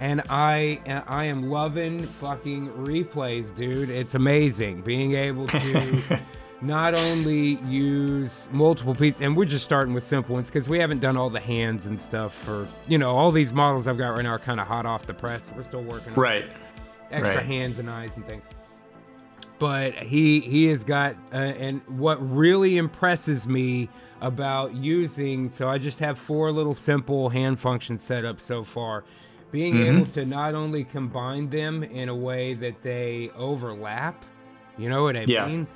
And I am loving fucking replays, dude. It's amazing being able to not only use multiple pieces, and we're just starting with simple ones because we haven't done all the hands and stuff for, all these models I've got right now are kind of hot off the press. We're still working on extra hands and eyes and things. But he has got, and what really impresses me about using, so I just have 4 little simple hand functions set up so far. Being able to not only combine them in a way that they overlap, you know what I mean?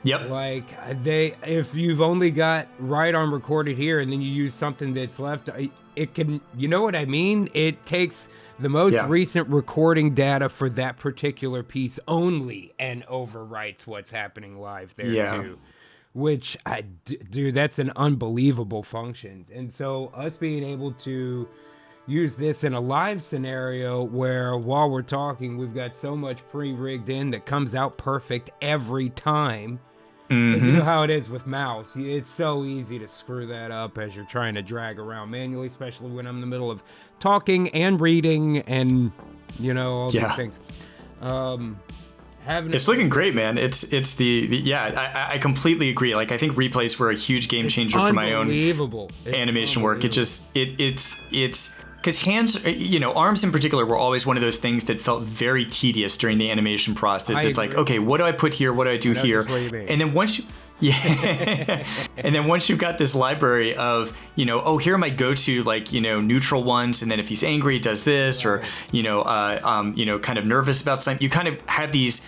Yep. Like if you've only got right arm recorded here and then you use something that's left, it can, you know what I mean? It takes the most recent recording data for that particular piece only and overwrites what's happening live there too. Which, dude, that's an unbelievable function. And so us being able to use this in a live scenario where while we're talking, we've got so much pre-rigged in that comes out perfect every time. Mm-hmm. You know how it is with mouse. It's so easy to screw that up as you're trying to drag around manually, especially when I'm in the middle of talking and reading and, all these things. It's looking great, man. It's I completely agree. Like, I think replays were a huge game changer for my own animation work. It's because hands, arms in particular were always one of those things that felt very tedious during the animation process. It's like, okay, what do I put here? What do I do here? And then once you, and then once you've got this library of, here are my go-to, neutral ones. And then if he's angry, he does this, or, kind of nervous about something, you kind of have these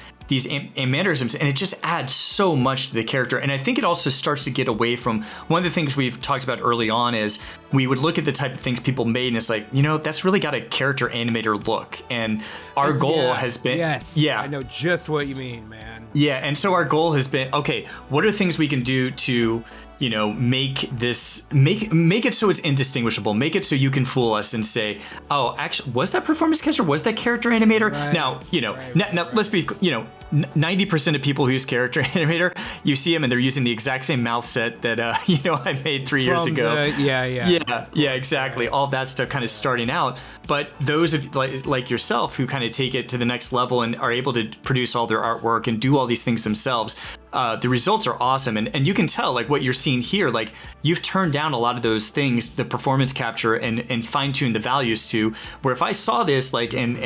mannerisms, and it just adds so much to the character. And I think it also starts to get away from one of the things we've talked about early on is we would look at the type of things people made, and it's like, that's really got a character animator look. And our goal has been, I know just what you mean, man. Yeah, and so our goal has been, okay, what are things we can do to make it so it's indistinguishable, make it so you can fool us and say, oh, actually, was that performance catcher? Was that character animator? Right. Now, let's be, 90% of people who use character animator, you see them and they're using the exact same mouth set that, I made 3 years ago. Yeah, exactly. All that stuff kind of starting out. But those of like yourself who kind of take it to the next level and are able to produce all their artwork and do all these things themselves, the results are awesome. And you can tell, like, what you're seeing here, like, you've turned down a lot of those things, the performance capture, and fine-tuned the values to where if I saw this, like, and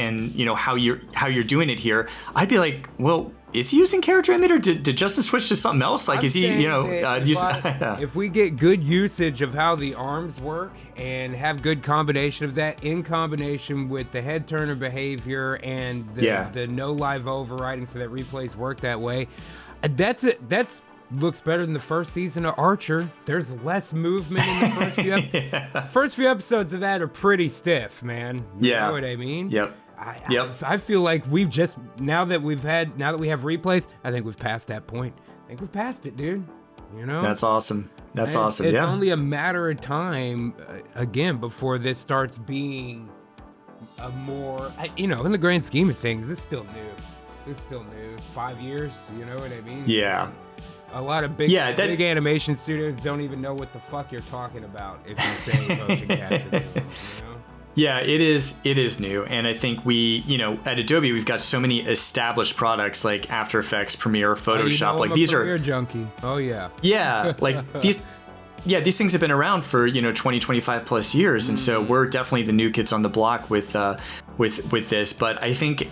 how you're doing it here, I'd be like, well, is he using character animator? Did Justin switch to something else? Like, is he, if we get good usage of how the arms work and have good combination of that in combination with the head turner behavior and the no live overriding, so that replays work that way, that's looks better than the first season of Archer. There's less movement in the first few episodes. First few episodes of that are pretty stiff, man. You know what I mean? Yep. I feel like we've just, now that we have replays, I think we've passed that point. I think we've passed it, dude. That's awesome. That's awesome. It's only a matter of time, again, before this starts being a more, in the grand scheme of things, it's still new. 5 years, you know what I mean? Yeah. A lot of big animation studios don't even know what the fuck you're talking about if you say motion capture. Yeah, it is new. And I think we, at Adobe, we've got so many established products like After Effects, Premiere, Photoshop. I'm these a Premiere junkie. Oh, yeah. Yeah, like these things have been around for, 20, 25 plus years. And so we're definitely the new kids on the block with this. But I think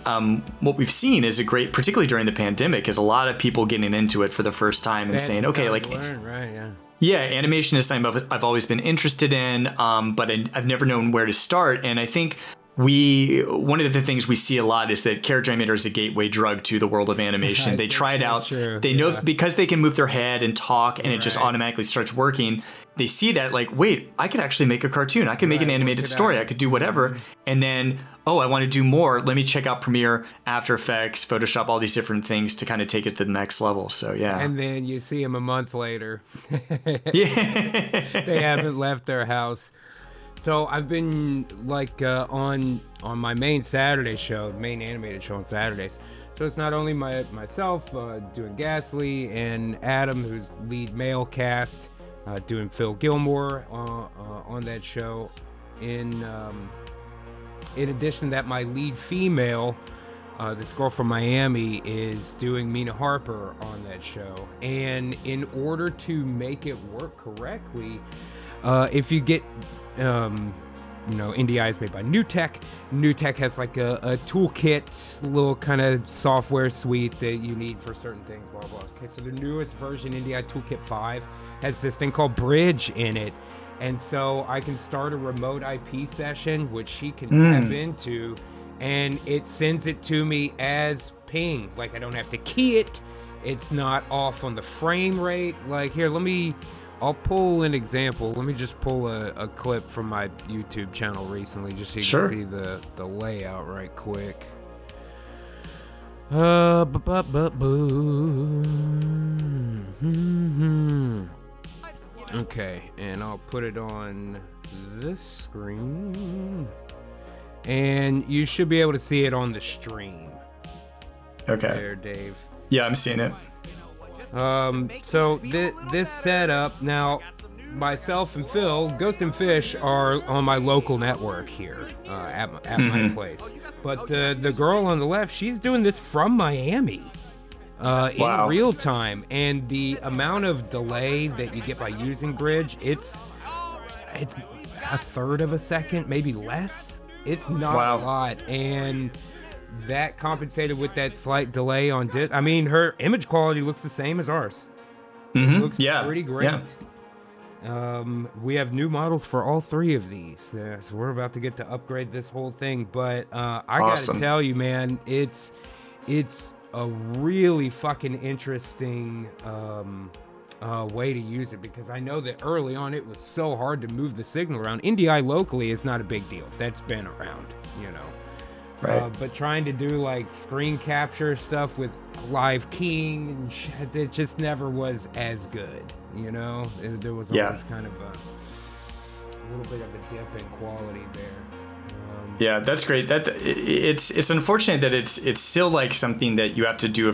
what we've seen is particularly during the pandemic, is a lot of people getting into it for the first time and saying, okay, like, yeah, animation is something I've always been interested in, but I've never known where to start. And I think one of the things we see a lot is that character animator is a gateway drug to the world of animation. They try it out. They know because they can move their head and talk and it just automatically starts working. They see that, like, wait, I could actually make a cartoon. I could make an animated story. I could do whatever. And then, oh, I want to do more. Let me check out Premiere, After Effects, Photoshop, all these different things to kind of take it to the next level. So, yeah. And then you see them a month later. They haven't left their house. So I've been on my main Saturday show, the main animated show on Saturdays. So it's not only myself doing Ghastly and Adam, who's lead male cast, doing Phil Gilmore on that show in in addition to that, my lead female, this girl from Miami, is doing Mina Harper on that show. And in order to make it work correctly, if you get, NDI is made by New Tech. New Tech has like a toolkit, little kind of software suite that you need for certain things, blah, blah. Okay, so the newest version, NDI Toolkit 5, has this thing called Bridge in it. And so I can start a remote IP session, which she can tap into, and it sends it to me as ping. Like, I don't have to key it. It's not off on the frame rate. Like, here, I'll pull an example. Let me just pull a clip from my YouTube channel recently, just so you can see the layout right quick. Okay, and I'll put it on this screen, and you should be able to see it on the stream. Okay. There, Dave. Yeah, I'm seeing it. So this setup, now myself and Phil, Ghost and Fish, are on my local network here at my place. But the girl on the left, she's doing this from Miami. In real time, and the amount of delay that you get by using Bridge, it's a third of a second, maybe less. It's not a lot, and that compensated with that slight delay on I mean, her image quality looks the same as ours. It looks pretty great. We have new models for all three of these, so we're about to get to upgrade this whole thing. But I gotta tell you, man, it's a really fucking interesting way to use it, because I know that early on it was so hard to move the signal around. NDI locally is not a big deal. That's been around, Right. But trying to do like screen capture stuff with live keying and shit, it just never was as good, There was always kind of a little bit of a dip in quality there. Yeah, that's great. It's unfortunate that it's still like something that you have to do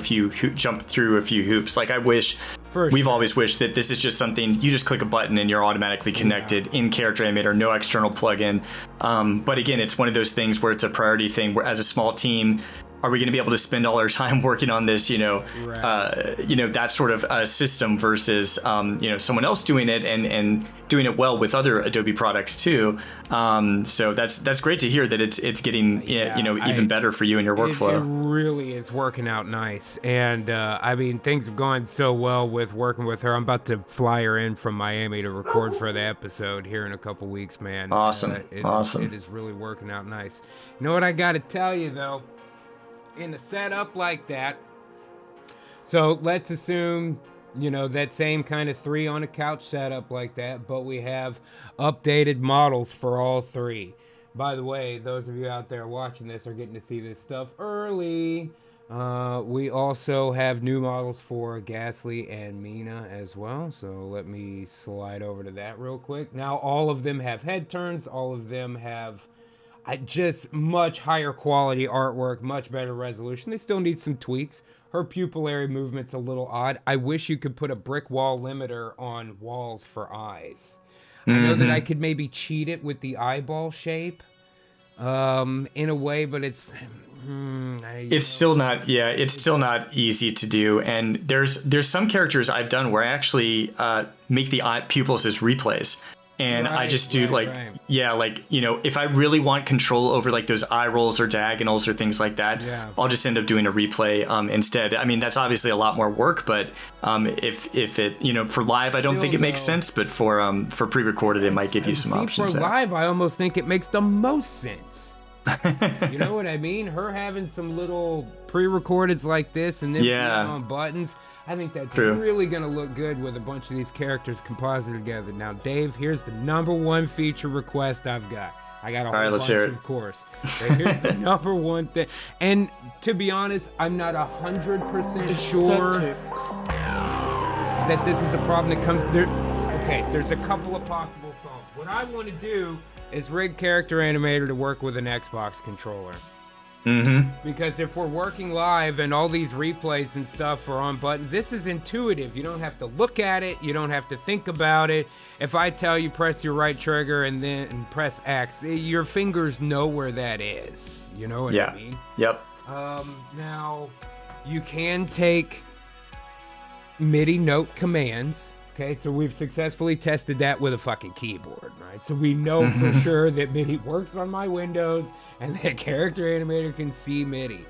jump through a few hoops. Like, I wish we've always wished that this is just something you just click a button and you're automatically connected in Character Animator, no external plugin. But again, it's one of those things where it's a priority thing. Where as a small team, are we going to be able to spend all our time working on this, that sort of system versus, someone else doing it and doing it well with other Adobe products too. So that's great to hear that it's getting, even better for you in your workflow. It really is working out nice. And I mean, things have gone so well with working with her. I'm about to fly her in from Miami to record for the episode here in a couple weeks, man. Awesome. It is really working out nice. You know what I got to tell you though? In a setup like that, so let's assume that same kind of 3 on a couch setup like that, but we have updated models for all 3. By the way, those of you out there watching this are getting to see this stuff early. We also have new models for Ghastly and Mina as well, so let me slide over to that real quick. Now all of them have head turns, all of them have just much higher quality artwork, much better resolution. They still need some tweaks. Her pupillary movement's a little odd. I wish you could put a brick wall limiter on walls for eyes. I know that I could maybe cheat it with the eyeball shape in a way, but it's still not easy to do. And there's some characters I've done where I actually make the eye pupils as replays. And I just do if I really want control over like those eye rolls or diagonals or things like that, I'll just end up doing a replay instead. I mean, that's obviously a lot more work, but if it, for live, I don't think it makes sense, but for pre-recorded, it might give you some options. For live, I almost think it makes the most sense. You know what I mean? Her having some little pre-recordeds like this and then on buttons. I think that's really going to look good with a bunch of these characters composited together. Now, Dave, here's the number one feature request I've got. I got a whole bunch, of course. So here's the number one thing. And to be honest, I'm not 100% sure that this is a problem that comes... there's a couple of possible solves. What I want to do is rig Character Animator to work with an Xbox controller. Because if we're working live and all these replays and stuff are on buttons, this is intuitive. You don't have to look at it. You don't have to think about it. If I tell you press your right trigger and then press X, your fingers know where that is. You know what I mean? Yep. Now, you can take MIDI note commands. Okay, so we've successfully tested that with a fucking keyboard, right? So we know for sure that MIDI works on my Windows and that Character Animator can see MIDI.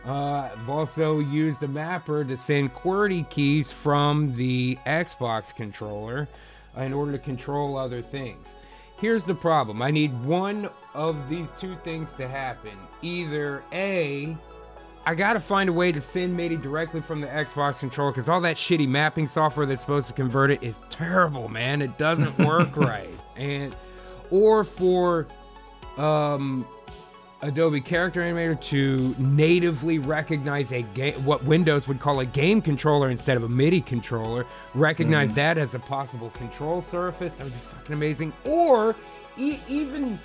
I've also used a mapper to send QWERTY keys from the Xbox controller in order to control other things. Here's the problem. I need one of these two things to happen. Either A, I gotta find a way to send MIDI directly from the Xbox controller, because all that shitty mapping software that's supposed to convert it is terrible, man. It doesn't work right. Or for Adobe Character Animator to natively recognize what Windows would call a game controller instead of a MIDI controller, recognize that as a possible control surface. That would be fucking amazing. Or even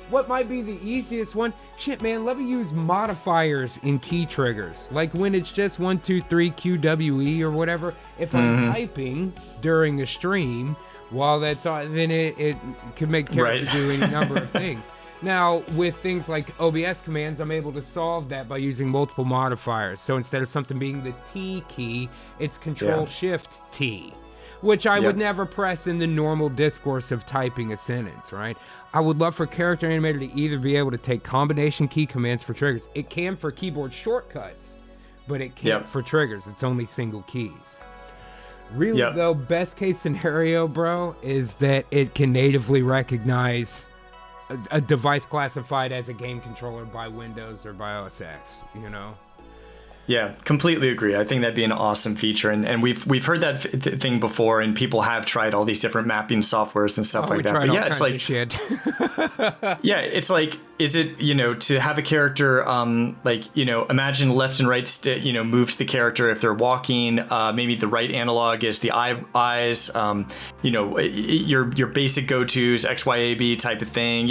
what might be the easiest one, shit, man, let me use modifiers in key triggers. Like when it's just 1, 2, 3, QWE or whatever. If I'm typing during a stream while that's on, then it could make character do any number of things. Now, with things like OBS commands, I'm able to solve that by using multiple modifiers. So instead of something being the T key, it's Control-Shift-T, which I would never press in the normal discourse of typing a sentence, right? I would love for Character Animator to either be able to take combination key commands for triggers. It can for keyboard shortcuts, but it can't for triggers. It's only single keys. Really, though, best case scenario, bro, is that it can natively recognize a device classified as a game controller by Windows or by OS X, you know? Yeah, completely agree. I think that'd be an awesome feature, and we've heard that thing before, and people have tried all these different mapping softwares and stuff like that. But yeah, it's like shit. Yeah, it's like, is it, to have a character, imagine left and right moves the character if they're walking. Maybe the right analog is the eyes. Your basic go-tos, X, Y, A, B type of thing.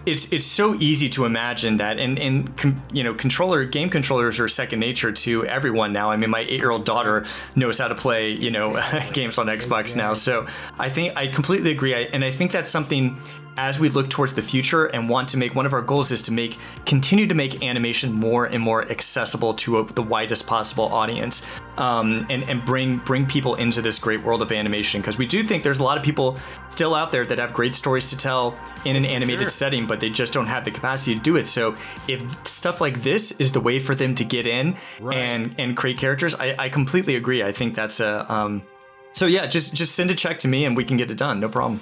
It's so easy to imagine that, and game controllers are second nature to everyone now. I mean, my 8-year-old daughter knows how to play, games on Xbox now. So I completely agree. And I think that's something, as we look towards the future and want to make, one of our goals is to continue to make animation more and more accessible to the widest possible audience, and bring people into this great world of animation, because we do think there's a lot of people still out there that have great stories to tell in an animated setting, but they just don't have the capacity to do it. So if stuff like this is the way for them to get in and create characters, I completely agree. I think that's so yeah, just send a check to me and we can get it done. No problem.